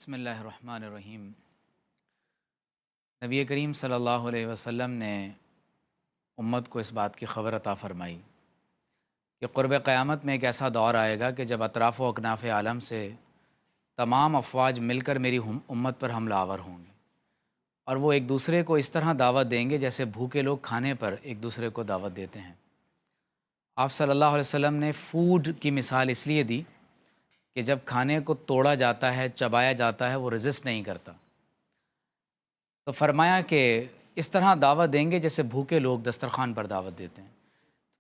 بسم اللہ الرحمن الرحیم۔ نبی کریم صلی اللہ علیہ وسلم نے امت کو اس بات کی خبر عطا فرمائی کہ قرب قیامت میں ایک ایسا دور آئے گا کہ جب اطراف و اکناف عالم سے تمام افواج مل کر میری امت پر حملہ آور ہوں گے، اور وہ ایک دوسرے کو اس طرح دعوت دیں گے جیسے بھوکے لوگ کھانے پر ایک دوسرے کو دعوت دیتے ہیں۔ آپ صلی اللہ علیہ وسلم نے فوڈ کی مثال اس لیے دی کہ جب کھانے کو توڑا جاتا ہے، چبایا جاتا ہے، وہ ریزسٹ نہیں کرتا، تو فرمایا کہ اس طرح دعوت دیں گے جیسے بھوکے لوگ دسترخوان پر دعوت دیتے ہیں۔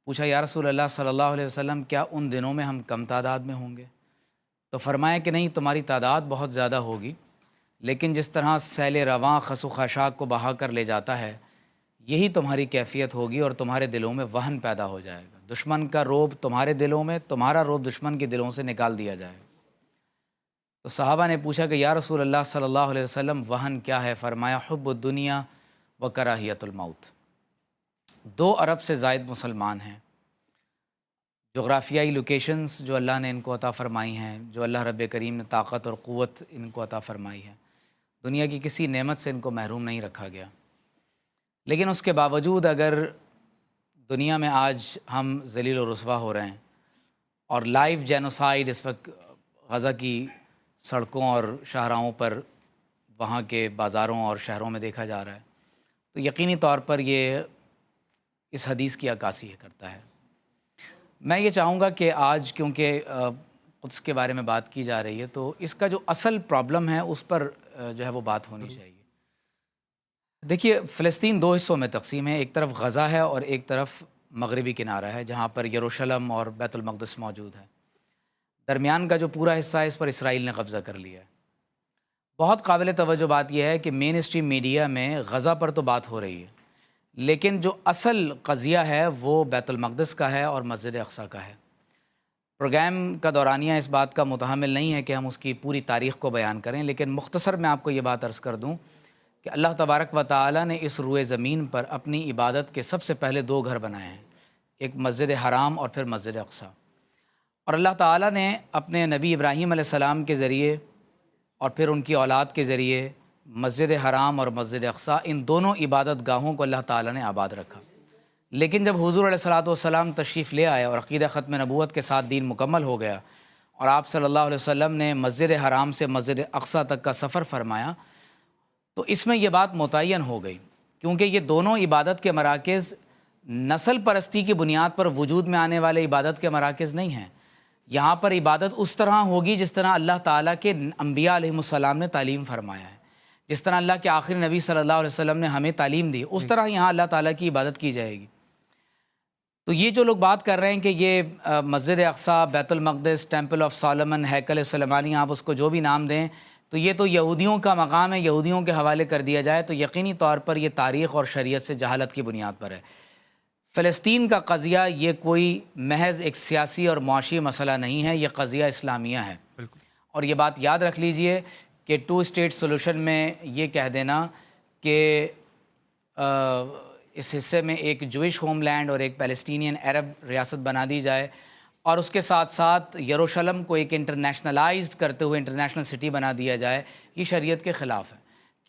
پوچھا یا رسول اللہ صلی اللہ علیہ وسلم، کیا ان دنوں میں ہم کم تعداد میں ہوں گے؟ تو فرمایا کہ نہیں، تمہاری تعداد بہت زیادہ ہوگی، لیکن جس طرح سیل رواں خس و خاشاک کو بہا کر لے جاتا ہے، یہی تمہاری کیفیت ہوگی اور تمہارے دلوں میں وہن پیدا ہو جائے گا۔ دشمن کا روب تمہارے دلوں میں، تمہارا روب دشمن کے دلوں سے نکال دیا جائے گا۔ تو صحابہ نے پوچھا کہ یا رسول اللہ صلی اللہ علیہ وسلم، وہن کیا ہے؟ فرمایا حب الدنیا و کراہیت الموت۔ 2 ارب سے زائد مسلمان ہیں، جغرافیائی لوکیشنز جو اللہ نے ان کو عطا فرمائی ہیں، جو اللہ رب کریم نے طاقت اور قوت ان کو عطا فرمائی ہے، دنیا کی کسی نعمت سے ان کو محروم نہیں رکھا گیا۔ لیکن اس کے باوجود اگر دنیا میں آج ہم ذلیل و رسوا ہو رہے ہیں اور لائیو جینوسائیڈ اس وقت غزہ کی سڑکوں اور شاہراہوں پر، وہاں کے بازاروں اور شہروں میں دیکھا جا رہا ہے، تو یقینی طور پر یہ اس حدیث کی عکاسی کرتا ہے۔ میں یہ چاہوں گا کہ آج کیونکہ قدس کے بارے میں بات کی جا رہی ہے، تو اس کا جو اصل پرابلم ہے اس پر جو ہے وہ بات ہونی چاہیے۔ دیکھیے، فلسطین 2 حصوں میں تقسیم ہے، ایک طرف غزہ ہے اور ایک طرف مغربی کنارہ ہے جہاں پر یروشلم اور بیت المقدس موجود ہے۔ درمیان کا جو پورا حصہ ہے اس پر اسرائیل نے قبضہ کر لیا ہے۔ بہت قابل توجہ بات یہ ہے کہ مین اسٹریم میڈیا میں غزہ پر تو بات ہو رہی ہے، لیکن جو اصل قضیہ ہے وہ بیت المقدس کا ہے اور مسجد اقصیٰ کا ہے۔ پروگرام کا دورانیہ اس بات کا متحمل نہیں ہے کہ ہم اس کی پوری تاریخ کو بیان کریں، لیکن مختصر میں آپ کو یہ بات عرض کر دوں کہ اللہ تبارک و تعالی نے اس روئے زمین پر اپنی عبادت کے سب سے پہلے 2 گھر بنائے ہیں، ایک مسجد حرام اور پھر مسجد اقصیٰ۔ اور اللہ تعالیٰ نے اپنے نبی ابراہیم علیہ السلام کے ذریعے اور پھر ان کی اولاد کے ذریعے مسجد حرام اور مسجد اقصیٰ، ان دونوں عبادت گاہوں کو اللہ تعالیٰ نے آباد رکھا۔ لیکن جب حضور علیہ الصلاۃ والسلام تشریف لے آئے اور عقیدہ ختم نبوت کے ساتھ دین مکمل ہو گیا اور آپ صلی اللہ علیہ وسلم نے مسجد حرام سے مسجد اقصیٰ تک کا سفر فرمایا، تو اس میں یہ بات متعین ہو گئی، کیونکہ یہ دونوں عبادت کے مراکز نسل پرستی کی بنیاد پر وجود میں آنے والے عبادت کے مراکز نہیں ہیں۔ یہاں پر عبادت اس طرح ہوگی جس طرح اللہ تعالیٰ کے انبیاء علیہ السلام نے تعلیم فرمایا ہے، جس طرح اللہ کے آخری نبی صلی اللہ علیہ وسلم نے ہمیں تعلیم دی، اس طرح یہاں اللہ تعالیٰ کی عبادت کی جائے گی۔ تو یہ جو لوگ بات کر رہے ہیں کہ یہ مسجد اقصیٰ، بیت المقدس، ٹیمپل آف سالمن، ہیکل سلیمانی، آپ اس کو جو بھی نام دیں، تو یہ تو یہودیوں کا مقام ہے، یہودیوں کے حوالے کر دیا جائے تو یقینی طور پر یہ تاریخ اور شریعت سے جہالت کی بنیاد پر ہے۔ فلسطین کا قضیہ یہ کوئی محض ایک سیاسی اور معاشی مسئلہ نہیں ہے، یہ قضیہ اسلامیہ ہے۔ اور یہ بات یاد رکھ لیجئے کہ 2 اسٹیٹ سولوشن میں یہ کہہ دینا کہ اس حصے میں ایک جوئش ہوم لینڈ اور ایک پیلسٹینین عرب ریاست بنا دی جائے، اور اس کے ساتھ ساتھ یروشلم کو ایک انٹرنیشنلائزڈ کرتے ہوئے انٹرنیشنل سٹی بنا دیا جائے، یہ شریعت کے خلاف ہے،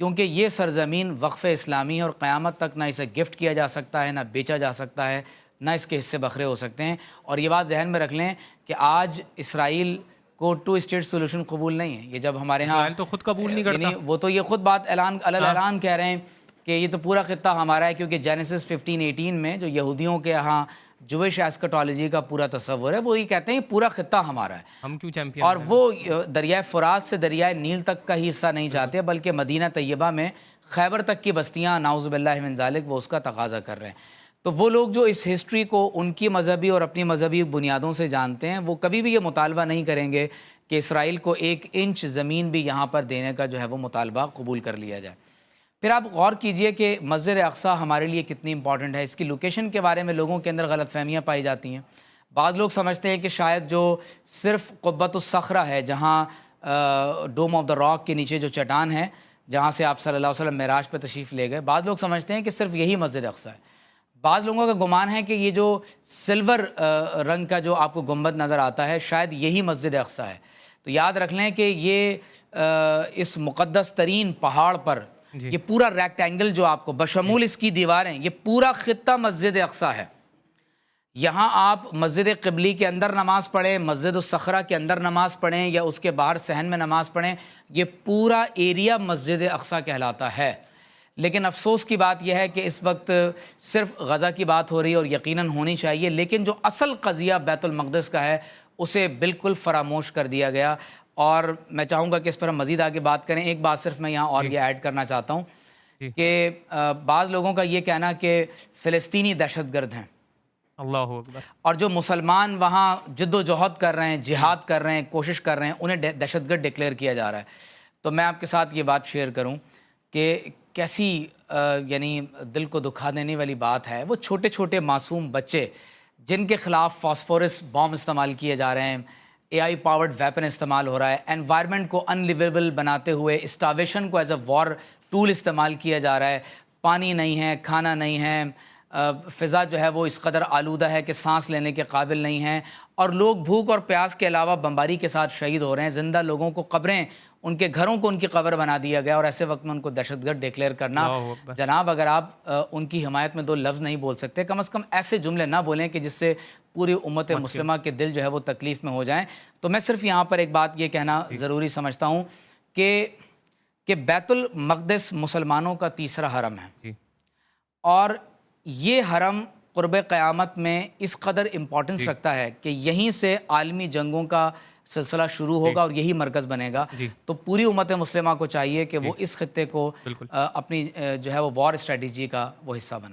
کیونکہ یہ سرزمین وقف اسلامی ہے اور قیامت تک نہ اسے گفٹ کیا جا سکتا ہے، نہ بیچا جا سکتا ہے، نہ اس کے حصے بکھرے ہو سکتے ہیں۔ اور یہ بات ذہن میں رکھ لیں کہ آج اسرائیل کو 2 اسٹیٹ سولوشن قبول نہیں ہے۔ یہ جب ہمارے ہاں اسرائیل تو خود قبول نہیں کرتا، یعنی وہ تو یہ خود بات اعلان کہہ رہے ہیں کہ یہ تو پورا خطہ ہمارا ہے، کیونکہ جینیسس 15:18 میں جو یہودیوں کے ہاں جوئش ایسکٹالوجی کا پورا تصور ہے، وہ یہ کہتے ہیں پورا خطہ ہمارا ہے، ہم کیوں چیمپئن اور وہ دریائے فرات سے دریائے نیل تک کا ہی حصہ نہیں چاہتے، بلکہ مدینہ طیبہ میں خیبر تک کی بستیاں، نعوذ باللہ من ذالک، وہ اس کا تقاضا کر رہے ہیں۔ تو وہ لوگ جو اس ہسٹری کو ان کی مذہبی اور اپنی مذہبی بنیادوں سے جانتے ہیں، وہ کبھی بھی یہ مطالبہ نہیں کریں گے کہ اسرائیل کو 1 انچ زمین بھی یہاں پر دینے کا جو ہے وہ مطالبہ قبول کر لیا جائے۔ پھر آپ غور کیجئے کہ مسجد اقصیٰ ہمارے لیے کتنی امپورٹنٹ ہے۔ اس کی لوکیشن کے بارے میں لوگوں کے اندر غلط فہمیاں پائی جاتی ہیں۔ بعض لوگ سمجھتے ہیں کہ شاید جو صرف قبۃ الصخرہ ہے، جہاں ڈوم آف دا راک کے نیچے جو چٹان ہے، جہاں سے آپ صلی اللہ علیہ وسلم معراج پہ تشریف لے گئے، بعض لوگ سمجھتے ہیں کہ صرف یہی مسجد اقصیٰ ہے۔ بعض لوگوں کا گمان ہے کہ یہ جو سلور رنگ کا جو آپ کو گنبد نظر آتا ہے، شاید یہی مسجد اقصیٰ ہے۔ تو یاد رکھ لیں کہ یہ اس مقدس ترین پہاڑ پر یہ پورا ریکٹینگل جو آپ کو بشمول اس کی دیواریں، یہ پورا خطہ مسجد اقصیٰ ہے۔ یہاں آپ مسجد قبلی کے اندر نماز پڑھیں، مسجد الصخرہ کے اندر نماز پڑھیں یا اس کے باہر صحن میں نماز پڑھیں، یہ پورا ایریا مسجد اقصیٰ کہلاتا ہے۔ لیکن افسوس کی بات یہ ہے کہ اس وقت صرف غزہ کی بات ہو رہی ہے، اور یقیناً ہونی چاہیے، لیکن جو اصل قضیہ بیت المقدس کا ہے اسے بالکل فراموش کر دیا گیا۔ اور میں چاہوں گا کہ اس پر ہم مزید آگے بات کریں۔ ایک بات صرف میں یہاں اور یہ ایڈ کرنا چاہتا ہوں کہ بعض لوگوں کا یہ کہنا کہ فلسطینی دہشت گرد ہیں، اللہ اکبر، اور جو مسلمان وہاں جد و جہد کر رہے ہیں، جہاد کر رہے ہیں، کوشش کر رہے ہیں، انہیں دہشت گرد ڈکلیئر کیا جا رہا ہے۔ تو میں آپ کے ساتھ یہ بات شیئر کروں کہ کیسی یعنی دل کو دکھا دینے والی بات ہے۔ وہ چھوٹے چھوٹے معصوم بچے جن کے خلاف فاسفورس بام استعمال کیے جا رہے ہیں، اے آئی پاورڈ ویپن استعمال ہو رہا ہے، انوائرمنٹ کو ان لیویبل بناتے ہوئے اسٹاویشن کو ایز اے وار ٹول استعمال کیا جا رہا ہے، پانی نہیں ہے، کھانا نہیں ہے، فضا جو ہے وہ اس قدر آلودہ ہے کہ سانس لینے کے قابل نہیں ہیں، اور لوگ بھوک اور پیاس کے علاوہ بمباری کے ساتھ شہید ہو رہے ہیں۔ زندہ لوگوں کو قبریں، ان کے گھروں کو ان کی قبر بنا دیا گیا، اور ایسے وقت میں ان کو دہشت گرد ڈکلیئر کرنا، جناب اگر آپ ان کی حمایت میں دو لفظ نہیں بول سکتے، کم از کم ایسے جملے نہ بولیں کہ جس سے پوری امت مسلمہ کے دل جو ہے وہ تکلیف میں ہو جائیں۔ تو میں صرف یہاں پر ایک بات یہ کہنا ضروری سمجھتا ہوں کہ بیت المقدس مسلمانوں کا تیسرا حرم ہے، اور یہ حرم قرب قیامت میں اس قدر امپورٹنس رکھتا ہے کہ یہیں سے عالمی جنگوں کا سلسلہ شروع ہوگا اور یہی مرکز بنے گا۔ تو پوری امت مسلمہ کو چاہیے کہ وہ اس خطے کو اپنی جو ہے وہ وار اسٹریٹجی کا وہ حصہ بنائے۔